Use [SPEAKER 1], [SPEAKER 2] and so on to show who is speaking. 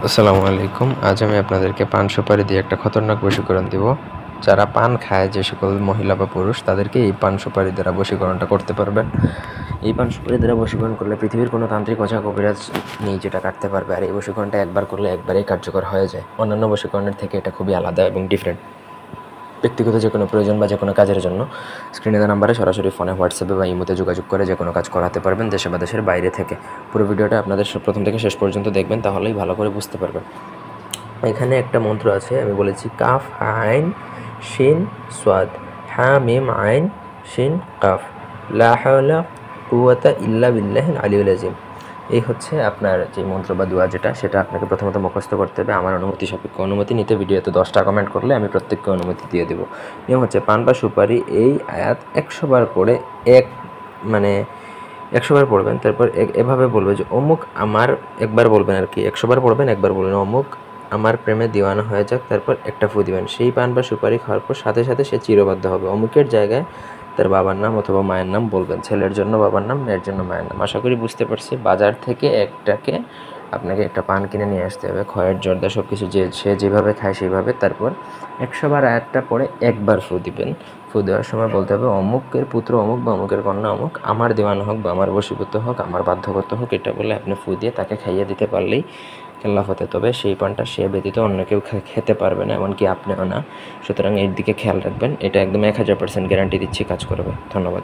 [SPEAKER 1] আসসালামু আলাইকুম। আজ আমি আপনাদেরকে পান সুপারি দিয়ে একটা খতরনাক বশীকরণ দিব। যারা পান খায়, যে সকল মহিলা বা পুরুষ, তাদেরকে এই পান সুপারি দ্বারা বশীকরণটা করতে পারবেন। এই পান সুপারি দ্বারা বশীকরণ করলে পৃথিবীর কোনো তান্ত্রিক ওঝা কবিরাজ নেই যেটা কাটতে পারবে। আর এই বশীকরণটা একবার করলে একবারেই কার্যকর হয়ে যায়। অন্যান্য বশীকরণের থেকে এটা খুবই আলাদা এবং ডিফারেন্ট। ব্যক্তিগত যে কোনো প্রয়োজন বা যে কোনো কাজের জন্য স্ক্রিনে দেওয়া নাম্বারে সরাসরি ফোনে, হোয়াটসঅ্যাপে বা ইমোতে যোগাযোগ করে যে কোনো কাজ করাতে পারবেন, দেশে বা দেশের বাইরে থেকে। পুরো ভিডিওটা আপনাদের প্রথম থেকে শেষ পর্যন্ত দেখবেন, তাহলেই ভালো করে বুঝতে পারবেন। এখানে একটা মন্ত্র আছে, আমি বলেছি কাফ আইন শিন সোয়াদ, হা মিম আইন শিন কাফ, লা হাওলা কুওয়াতা ইল্লা বিল্লাহিল আলিয়্যিল আযীম। এই হচ্ছে আপনার যে মন্ত্র বা দোয়া, সেটা আপনাকে প্রথমত মুখস্থ করতে হবে। আমার অনুমতি সাপেক্ষ, অনুমতি নিতে ভিডিওতে 10টা কমেন্ট করলে আমি প্রত্যেককে অনুমতি দিয়ে দেবো। নিয়ম হচ্ছে, পান বা সুপারি এই আয়াত 100 বার পড়ে মানে 100 বার পড়বেন। তারপর এভাবে বলবে যে অমুক আমার, একবার বলবেন আর কি, 100 বার পড়বেন, একবার বলবেন অমুক আমার প্রেমে দিওয়ানা হয়ে যাক, তারপর একটা ফু দিবেন। সেই পান বা সুপারি খাওয়ার পর সাথে সাথে সে চিরবাধ্য হবে। অমুকের জায়গায় তার বাবার নাম অথবা মায়ের নাম বলবেন। ছেলের জন্য বাবার নাম, মেয়ের জন্য মায়ের নাম। আশা করি বুঝতে পারছি। বাজার থেকে আপনাকে একটা পান কিনে নিয়ে আসতে হবে, খয়ের জর্দা সব কিছু, সে যেভাবে খায় সেইভাবে। তারপর 100 বার আয়াতটা পরে একবার ফু দিবেন। ফু দেওয়ার সময় বলতে হবে অমুকের পুত্র অমুক বা অমুকের কন্যা অমুক আমার দেওয়ানা হোক বা আমার বশীভূত হোক, আমার বাধ্যগত হোক। এটা বলে আপনি ফু দিয়ে তাকে খাইয়ে দিতে পারলেই খেলাফতে। তবে সেই পানটা সে ব্যতীত অন্য কেউ খেতে পারবে না, এমনকি আপনিও না। সুতরাং এর দিকে খেয়াল রাখবেন। এটা একদম 1000% গ্যারান্টি দিচ্ছি কাজ করবে। ধন্যবাদ।